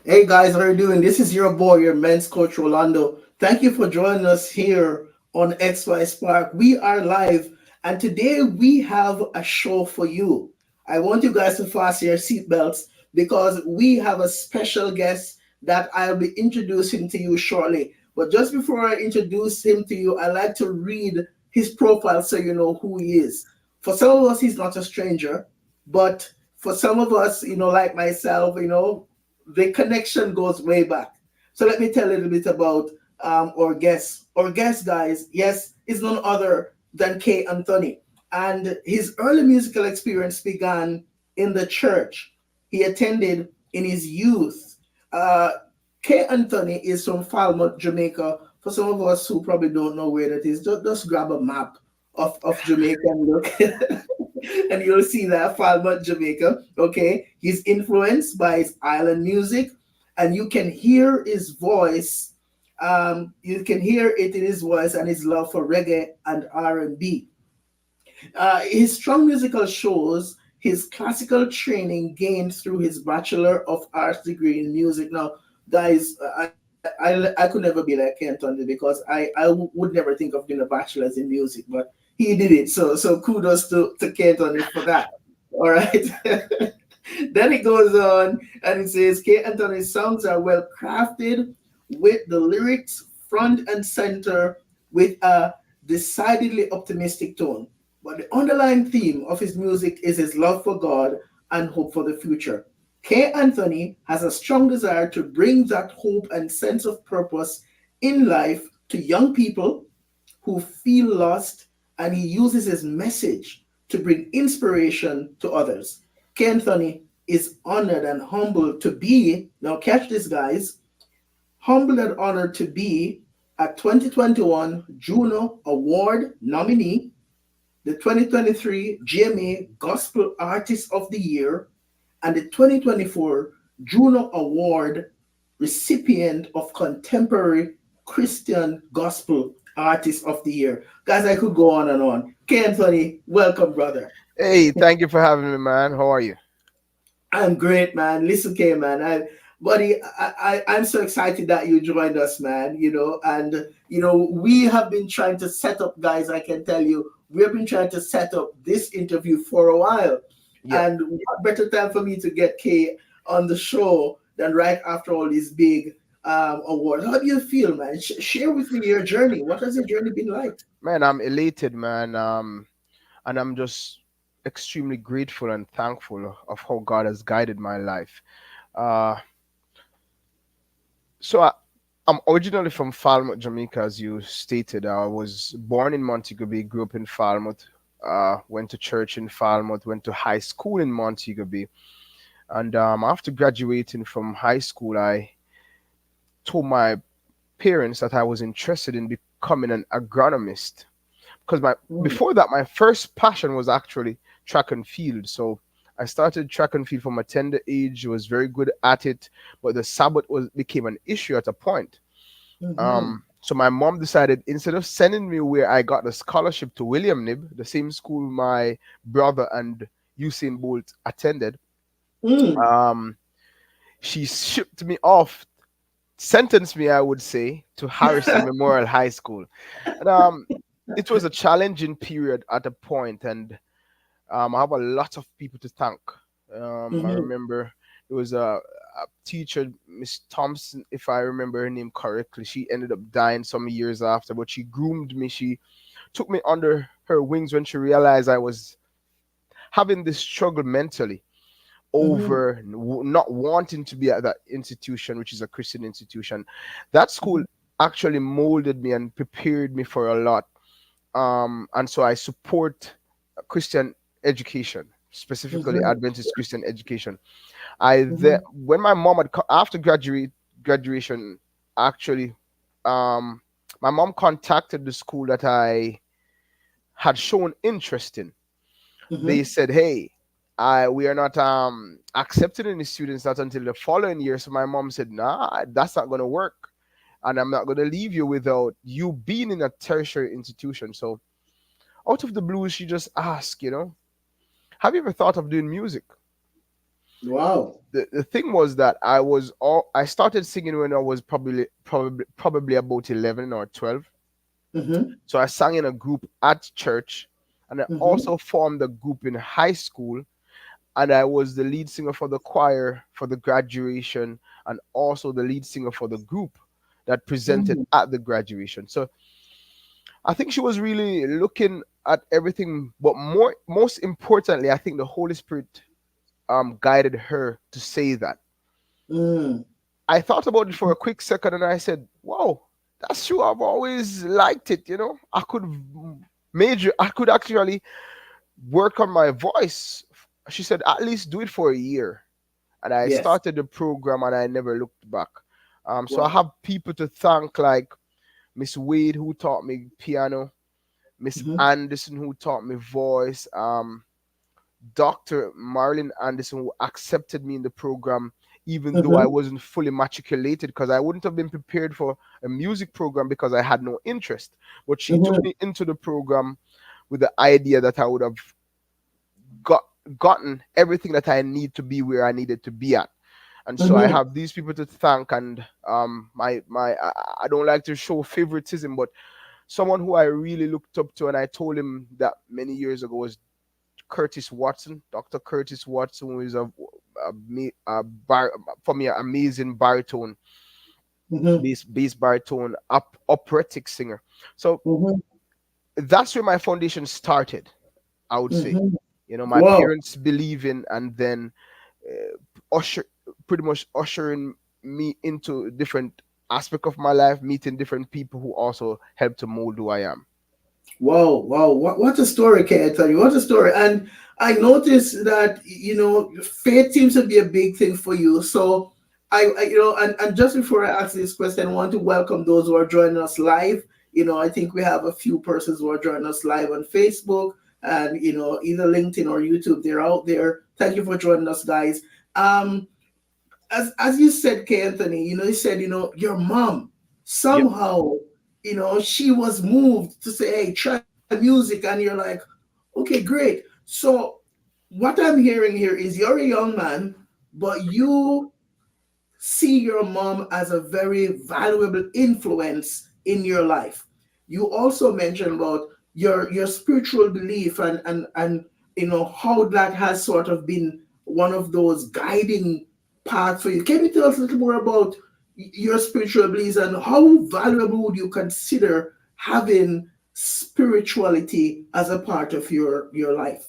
Hey guys, how are you doing? This is your boy, your men's coach Rolando. Thank you for joining us here on XY Spark. We are live, and today we have a show for you. I want you guys to fasten your seatbelts because we have a special guest that I'll be introducing to you shortly. But just before I introduce him to you, I like to read his profile so you know who he is. For some of us, he's not a stranger, but for some of us, like myself, the connection goes way back. So let me tell you a little bit about our guest. Our guest, guys, yes, is none other than K. Anthony. And his early musical experience began in the church he attended in his youth. Uh, K. Anthony is from Falmouth, Jamaica. For some of us who probably don't know where that is, just grab a map of Jamaica and look. And you'll see that Falmouth, Jamaica. Okay, he's influenced by his island music, and you can hear his voice. You can hear it in his voice and his love for reggae and R&B. His strong musical shows his classical training gained through his Bachelor of Arts degree in music. Now, guys, I could never be like Kent Under because would never think of doing a bachelor's in music, but he did it. So kudos to Kent Under for that. All right. Then it goes on and it says K. Anthony's songs are well crafted with the lyrics front and center with a decidedly optimistic tone. But the underlying theme of his music is his love for God and hope for the future. K. Anthony has a strong desire to bring that hope and sense of purpose in life to young people who feel lost, and he uses his message to bring inspiration to others. K. Anthony is honored and humbled to be, now catch this, guys, humbled and honored to be a 2021 JUNO Award nominee, the 2023 GMA Gospel Artist of the Year, and the 2024 JUNO Award recipient of Contemporary Christian Gospel Artist of the Year. Guys, I could go on and on. K. Anthony, welcome, brother. Hey, thank you for having me, man. How are you? I'm great, man. Listen, K, man. Buddy, I'm so excited that you joined us, man. And we have been trying to set up, guys. I can tell you, we have been trying to set up this interview for a while. Yep. And what better time for me to get K on the show than right after all these big awards? How do you feel, man? Share with me your journey. What has your journey been like? Man, I'm elated, man. And I'm just extremely grateful and thankful of how God has guided my life. Uh, so I'm originally from Falmouth, Jamaica, as you stated. I was born in Montego Bay, grew up in Falmouth, went to church in Falmouth, went to high school in Montego Bay. And after graduating from high school, I told my parents that I was interested in becoming an agronomist because my Mm, before that my first passion was actually track and field. So I started track and field from a tender age, was very good at it, but the sabbath was became an issue at a point. mm-hmm, So my mom decided instead of sending me where I got the scholarship to William Nib, the same school my brother and Usain Bolt attended, mm, um, she shipped me off, sentenced me, I would say, to Harrison Memorial High School. And it was a challenging period at a point, and I have a lot of people to thank. I mm-hmm, remember there was a teacher, Miss Thompson, if I remember her name correctly. She ended up dying some years after, but she groomed me. She took me under her wings when she realized I was having this struggle mentally mm-hmm, over not wanting to be at that institution, which is a Christian institution. That school actually molded me and prepared me for a lot. And so I support Christian education, specifically mm-hmm, Adventist Christian education. I mm-hmm, when my mom had after graduation, actually, um, my mom contacted the school that I had shown interest in. They mm-hmm. said, "Hey, we are not accepting any students not until the following year." So my mom said, "Nah, that's not gonna work, and I'm not gonna leave you without you being in a tertiary institution." So out of the blue, she just asked, "Have you ever thought of doing music?" Wow. The thing was that I started singing when I was probably about 11 or 12. Mm-hmm. So I sang in a group at church, and I Mm-hmm. also formed a group in high school, and I was the lead singer for the choir for the graduation, and also the lead singer for the group that presented Mm-hmm. at the graduation. So I think she was really looking at everything, but most importantly, I think the Holy Spirit guided her to say that. Mm. I thought about it for a quick second, and I said, "Wow, that's true. I've always liked it. I could actually work on my voice." She said, "At least do it for a year." And I Yes. started the program, and I never looked back. So I Wow. have people to thank, like Miss Wade, who taught me piano, Miss Mm-hmm. Anderson, who taught me voice, Dr. Marilyn Anderson, who accepted me in the program, even though I Mm-hmm. wasn't fully matriculated, because I wouldn't have been prepared for a music program because I had no interest. But she took Mm-hmm. me into the program with the idea that I would have got gotten everything that I need to be where I needed to be at. And so I Mm-hmm. have these people to thank, and I don't like to show favoritism, but someone who I really looked up to, and I told him that many years ago, was Curtis Watson, Dr. Curtis Watson, who is for me, an amazing baritone, Mm-hmm. bass baritone, operatic singer. So Mm-hmm. that's where my foundation started, I would say. Mm-hmm. My Wow. parents believing, and then usher, pretty much ushering me into different aspect of my life, meeting different people who also helped to mold who I am. Wow, wow, what a story, can I tell you? What a story. And I noticed that, faith seems to be a big thing for you. So and just before I ask this question, I want to welcome those who are joining us live. I think we have a few persons who are joining us live on Facebook and, either LinkedIn or YouTube. They're out there. Thank you for joining us, guys. Um, as you said, K. Anthony, you said, your mom Yep. somehow, she was moved to say, hey, try music, and you're like, okay, great. So what I'm hearing here is you're a young man, but you see your mom as a very valuable influence in your life. You also mentioned about your spiritual belief and how that has sort of been one of those guiding paths for you. Can you tell us a little more about your spiritual beliefs and how valuable would you consider having spirituality as a part of your life?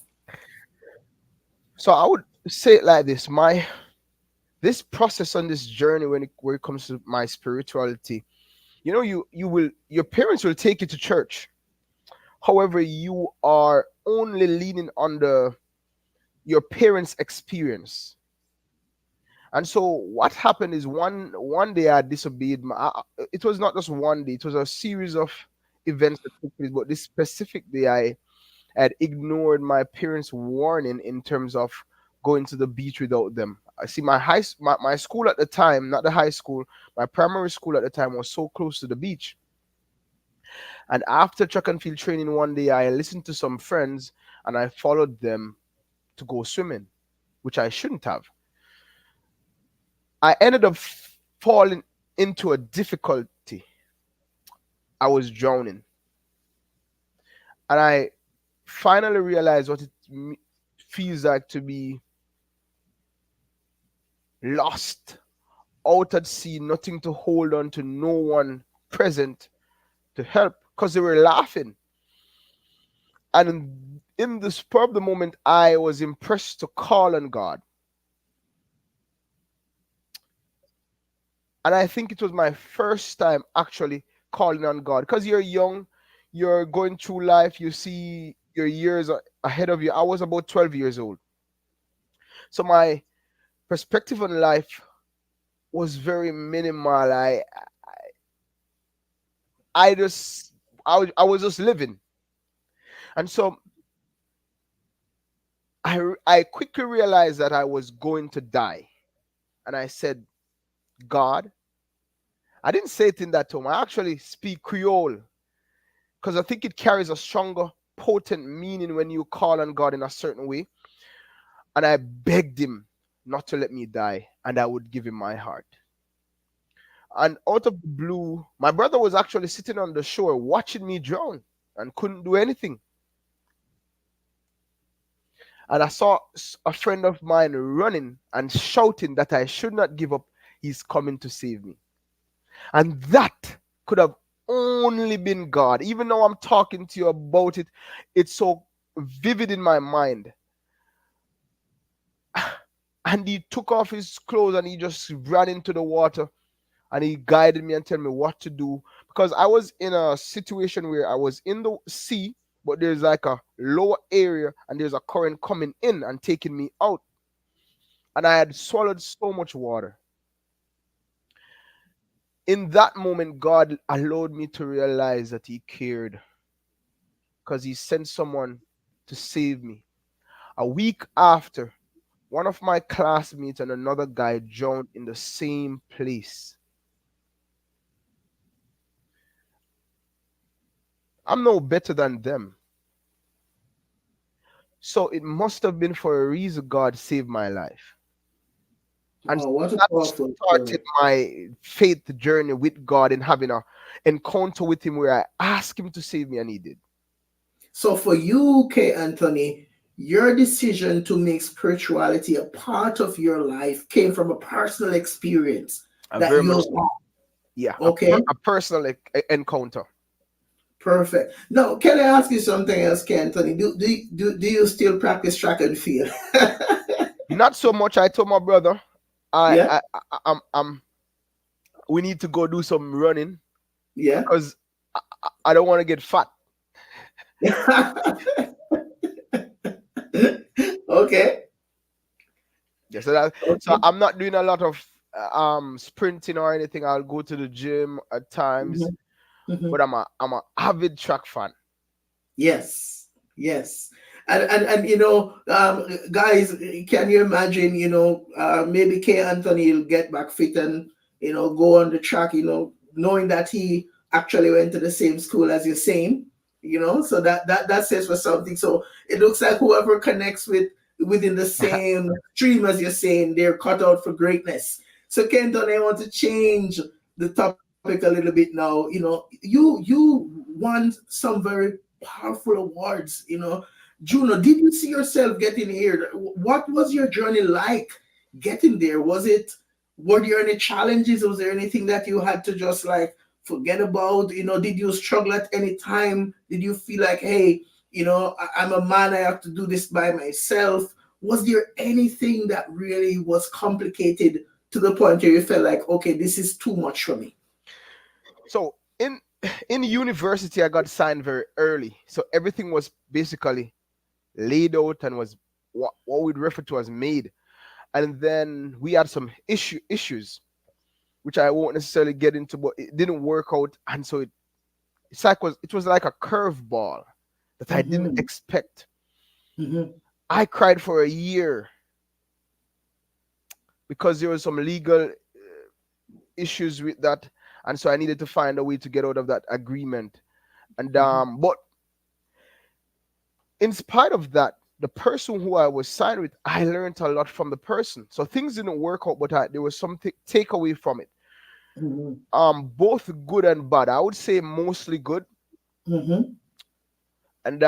So I would say it like this: my this process on this journey, where it comes to my spirituality, your parents will take you to church. However, you are only leaning on your parents' experience. And so what happened is, one day I disobeyed it was not just one day, it was a series of events that took place, but this specific day I had ignored my parents' warning in terms of going to the beach without them. I see my school at the time, not the high school, my primary school at the time was so close to the beach. And after track and field training one day, I listened to some friends and I followed them to go swimming, which I shouldn't have. I ended up falling into a difficulty. I was drowning. And I finally realized what it feels like to be lost, out at sea, nothing to hold on to, no one present to help, because they were laughing. And in the spur of the moment, I was impressed to call on God. And I think it was my first time actually calling on God, because you're young, you're going through life, you see your years ahead of you. I was about 12 years old. So my perspective on life was very minimal. I just, I was just living. And so I quickly realized that I was going to die. And I said, God, I didn't say it in that tone. I actually speak Creole, because I think it carries a stronger, potent meaning when you call on God in a certain way. And I begged him, not to let me die, and I would give him my heart. And out of the blue, my brother was actually sitting on the shore watching me drown and couldn't do anything. And I saw a friend of mine running and shouting that I should not give up. He's coming to save me. And that could have only been God. Even though I'm talking to you about it, it's so vivid in my mind. And he took off his clothes and he just ran into the water and he guided me and told me what to do, because I was in a situation where I was in the sea, but there's like a lower area and there's a current coming in and taking me out, and I had swallowed so much water. In that moment, God allowed me to realize that He cared, because He sent someone to save me. A week after, one of my classmates and another guy drowned in the same place. I'm no better than them. So it must have been for a reason God saved my life. And Oh, what a that powerful started story. my faith journey with God and having a encounter with Him where I asked Him to save me and He did. So for you, K. Anthony, your decision to make spirituality a part of your life came from a personal experience A that very you much, had. yeah, Okay, a personal encounter. perfect. Now, can I ask you something else, K. Anthony? Do you still practice track and field? Not so much. I told my brother, I, Yeah, I, we need to go do some running yeah. because I don't want to get fat. Okay, Yeah, so okay. I'm not doing a lot of sprinting or anything. I'll go to the gym at times, Mhm, mhm. but I'm a avid track fan. Yes, yes. And guys, can you imagine, maybe K. Anthony will get back fit and, go on the track, knowing that he actually went to the same school as you're saying, so that says for something. So it looks like whoever connects within the same stream as you're saying, they're cut out for greatness. So Kenton, I want to change the topic a little bit now. You won some very powerful awards. Juno, did you see yourself getting here? What was your journey like getting there? Were there any challenges? Was there anything that you had to just like forget about? Did you struggle at any time? Did you feel like, hey, I'm a man, I have to do this by myself? Was there anything that really was complicated to the point where you felt like, okay, this is too much for me? So in university, I got signed very early, so everything was basically laid out and was what we'd refer to as made. And then we had some issues, which I won't necessarily get into, but it didn't work out, and so it was like a curveball that I didn't Mm-hmm. expect. Mm-hmm. I cried for a year because there was some legal issues with that, and so I needed to find a way to get out of that agreement. And Mm-hmm. but in spite of that, the person who I was signed with, I learned a lot from the person. So things didn't work out, but there was something takeaway from it. Mm-hmm. Both good and bad. I would say mostly good, Mm-hmm. and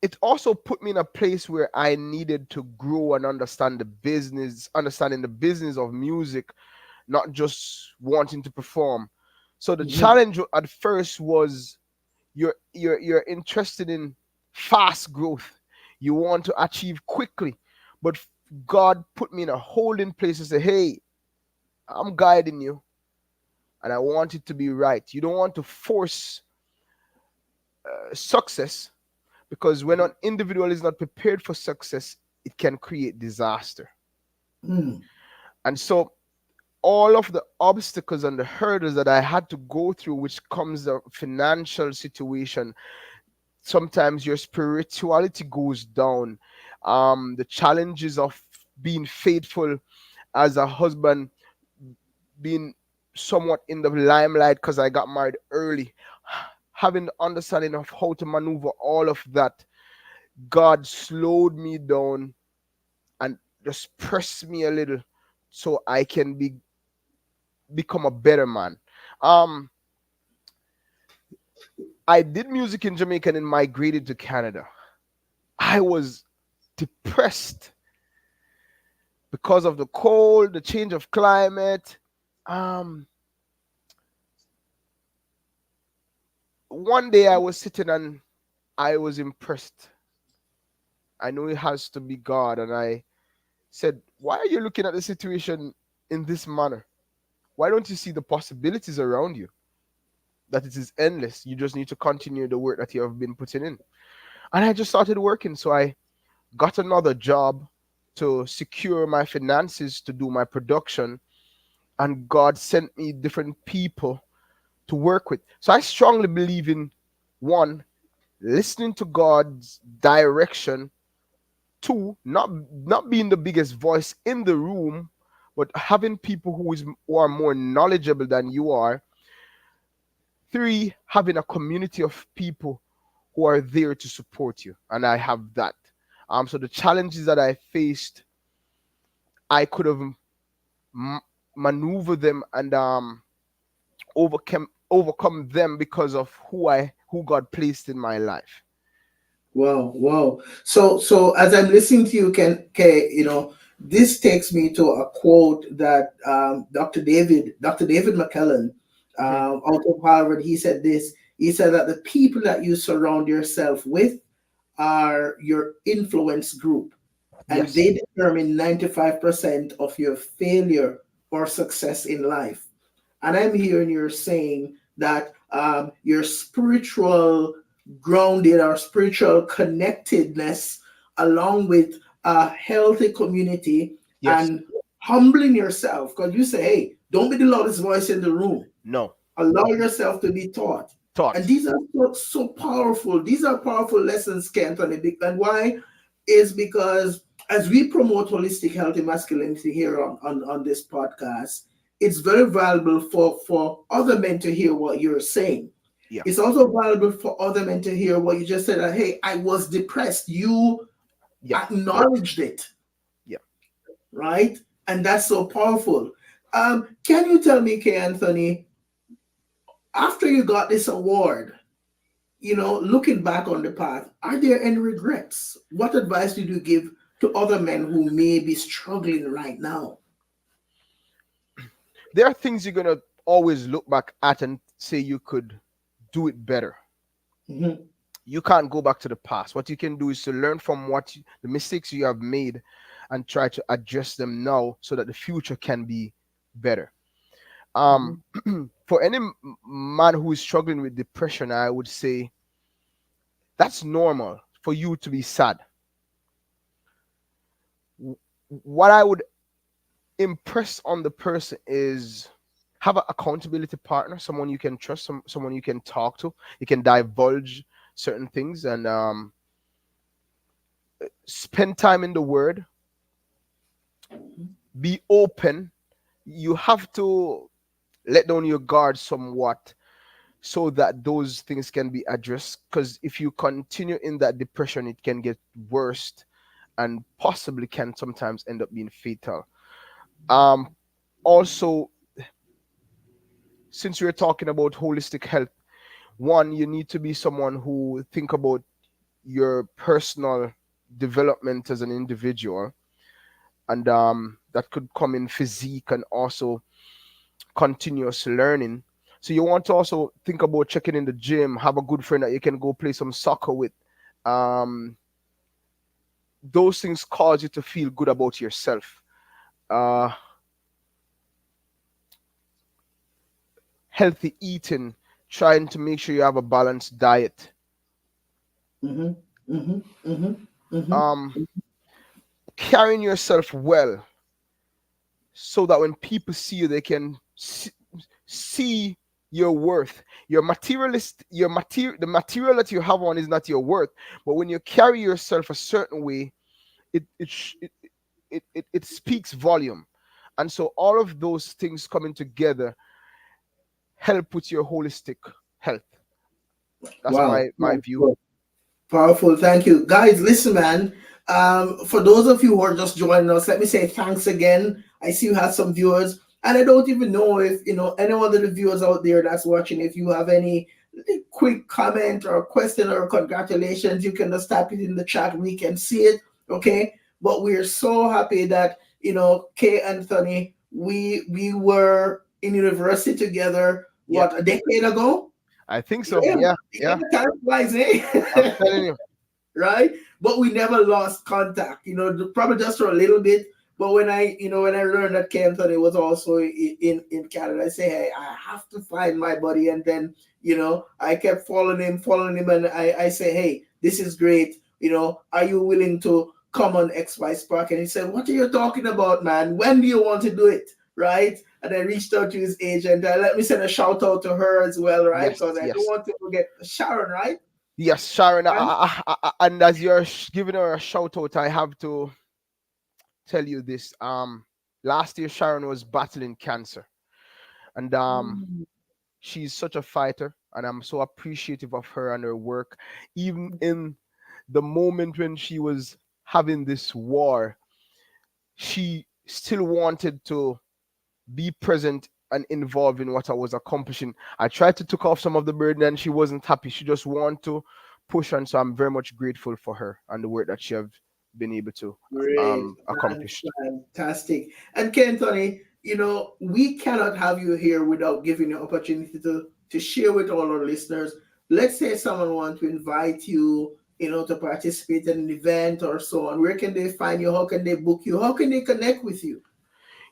it also put me in a place where I needed to grow and understanding the business of music, not just wanting to perform. So the Mm-hmm. challenge at first was you're interested in fast growth. You want to achieve quickly, but God put me in a holding place and say, "Hey, I'm guiding you, and I want it to be right. You don't want to force success, because when an individual is not prepared for success, it can create disaster." Mm-hmm. And so all of the obstacles and the hurdles that I had to go through, which comes the financial situation, sometimes your spirituality goes down, the challenges of being faithful as a husband, being somewhat in the limelight because I got married early, having the understanding of how to maneuver all of that, God slowed me down and just press me a little so I can become a better man. Um, I did music in Jamaica and then migrated to Canada. I was depressed because of the cold, the change of climate. Um, One day I was sitting and I was impressed. I know it has to be God, and I said, "Why are you looking at the situation in this manner? Why don't you see the possibilities around you? That it is endless. You just need to continue the work that you have been putting in." And I just started working. So I got another job to secure my finances to do my production, and God sent me different people to work with. So I strongly believe in one, listening to God's direction; two, not being the biggest voice in the room, but having people who are more knowledgeable than you are; three, having a community of people who are there to support you. And I have that. So the challenges that I faced, I could have m- maneuvered them and overcome them because of who God placed in my life. Wow, wow. So as I'm listening to you, this takes me to a quote that Dr. David McKellen, Hmm. out of Harvard, he said this. He said that the people that you surround yourself with are your influence group, and Yes. they determine 95% of your failure or success in life. And I'm hearing you're saying that your spiritual grounded or spiritual connectedness, along with a healthy community Yes. and humbling yourself, because you say, hey, don't be the loudest voice in the room. No. Allow yourself to be taught. And Thought. these are so powerful. These are powerful lessons, Kent. And why is because as we promote holistic healthy masculinity here on this podcast, it's very valuable for other men to hear what you're saying. Yeah. It's also valuable for other men to hear what you just said, that hey, I was depressed. You Yeah. acknowledged it, Yeah. right? And that's so powerful. Can you tell me, K. Anthony, after you got this award, looking back on the path, are there any regrets? What advice did you give to other men who may be struggling right now? There are things you're gonna always look back at and say you could do it better. Mhm. You can't go back to the past. What you can do is to learn from the mistakes you have made and try to adjust them now so that the future can be better. Um, Mhm. for any man who is struggling with depression, I would say that's normal for you to be sad. W- What I would impress on the person is have an accountability partner, someone you can trust, someone you can talk to. You can divulge certain things and spend time in the Word. Be open. You have to let down your guard somewhat so that those things can be addressed. Because if you continue in that depression, it can get worse and possibly can sometimes end up being fatal. Um, Also, since we're talking about holistic health, one, you need to be someone who think about your personal development as an individual, and that could come in physique and also continuous learning. So you want to also think about checking in the gym, have a good friend that you can go play some soccer with. Um, those things cause you to feel good about yourself. Uh, Healthy eating, trying to make sure you have a balanced diet. Mhm. Mhm. Mhm. Mhm. Um, Carrying yourself well so that when people see you, they can see your worth. Your materialist, the material that you have on is not your worth. But when you carry yourself a certain way, it speaks volume. And so all of those things coming together help with your holistic health. That's Wow. my view. Powerful. Thank you. Guys, listen, man. For those of you who are just joining us, let me say thanks again. I see you have some viewers, and I don't even know if any one of the viewers out there that's watching. If you have any quick comment or question or congratulations, you can just type it in the chat. We can see it, okay? But we're so happy that Kay Anthony, we were in university together. Yep. What, a decade ago? I think so. Yeah, Yeah. yeah, Yeah. time flies, I'm eh? telling you. Right? But we never lost contact, probably just for a little bit. But when I learned that Kenton was also in Canada, I say, hey, I have to find my buddy. And then, I kept following him, and I say, hey, this is great. Are you willing to come on XY Spark? And he said, what are you talking about, man? When do you want to do it? Right? And I reached out to his agent. Let me send a shout out to her as well, right? Yes. Because I don't Yes. want to forget Sharon, right? Yes, Sharon. And as you're giving her a shout out, I have to tell you this. Last year Sharon was battling cancer, and Mm. she's such a fighter, and I'm so appreciative of her and her work. Even in the moment when she was having this war, she still wanted to be present and involved in what I was accomplishing. I tried to take off some of the burden, and she wasn't happy. She just wanted to push on. So I'm very much grateful for her and the work that she have been able to Great. accomplish. Fantastic. And Ken Tony, we cannot have you here without giving you opportunity to share with all our listeners. Let's say someone wants to invite you, to participate in an event or so on. Where can they find you? How can they book you? How can they connect with you?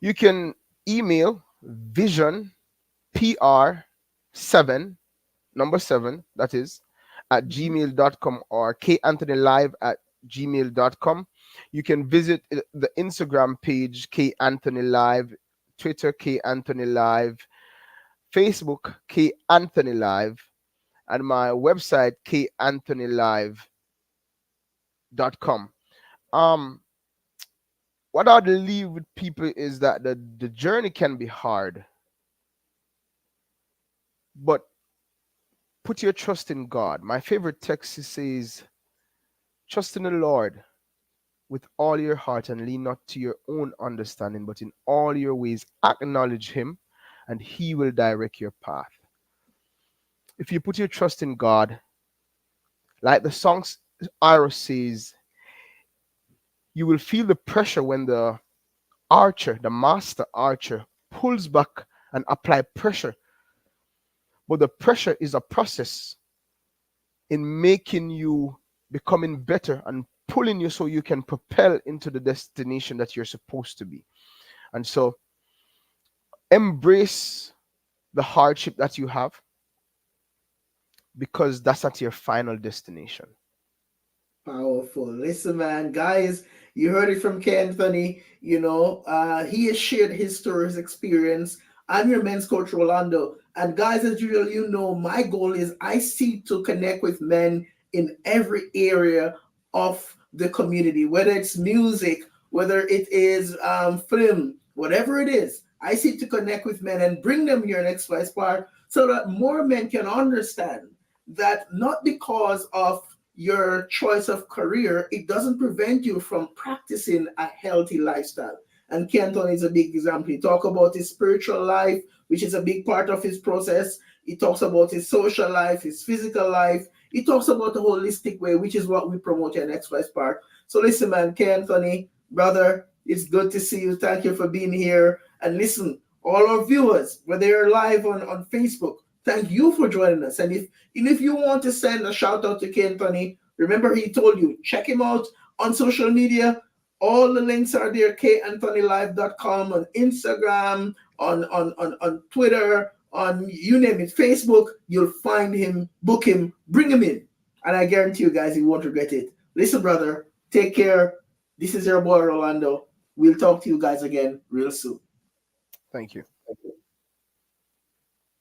You can email vision pr7 number 7, that is, at Mhm. gmail.com, or kanthonylive at gmail.com. You can visit the Instagram page K Anthony Live, Twitter K Anthony Live, Facebook K Anthony Live, and my website kanthonylive.com. Um, what I'd leave with people is that the journey can be hard, but put your trust in God. My favorite text says, trust in the Lord with all your heart and lean not to your own understanding, but in all your ways acknowledge Him, and He will direct your path. If you put your trust in God, like the song's Ira says, you will feel the pressure when the archer, the master archer, pulls back and apply pressure. But the pressure is a process in making you becoming better and pulling you so you can propel into the destination that you're supposed to be. And so embrace the hardship that you have, because that's not your final destination. Powerful. Listen, man, guys, you heard it from Ken Anthony. He has shared his story, his experience. I'm your men's coach, Rolando. And guys, as usual, my goal is I seek to connect with men in every area of the community, whether it's music, whether it is film, whatever it is. I seek to connect with men and bring them here next Vice Park so that more men can understand that not because of your choice of career, it doesn't prevent you from practicing a healthy lifestyle. And Kenton is a big example. He talks about his spiritual life, which is a big part of his process. He talks about his social life, his physical life. He talks about the holistic way, which is what we promote here in XY Spark. So listen, man, Kenton, brother, it's good to see you. Thank you for being here. And listen, all our viewers, whether you're live on Facebook, thank you for joining us. And if you want to send a shout out to Ken Tony, remember he told you, check him out on social media. All the links are there, kanthonylive.com, on Instagram, on Twitter, on you name it, Facebook. You'll find him, book him, bring him in. And I guarantee you guys, you won't regret it. Listen, brother, take care. This is your boy, Rolando. We'll talk to you guys again real soon. Thank you.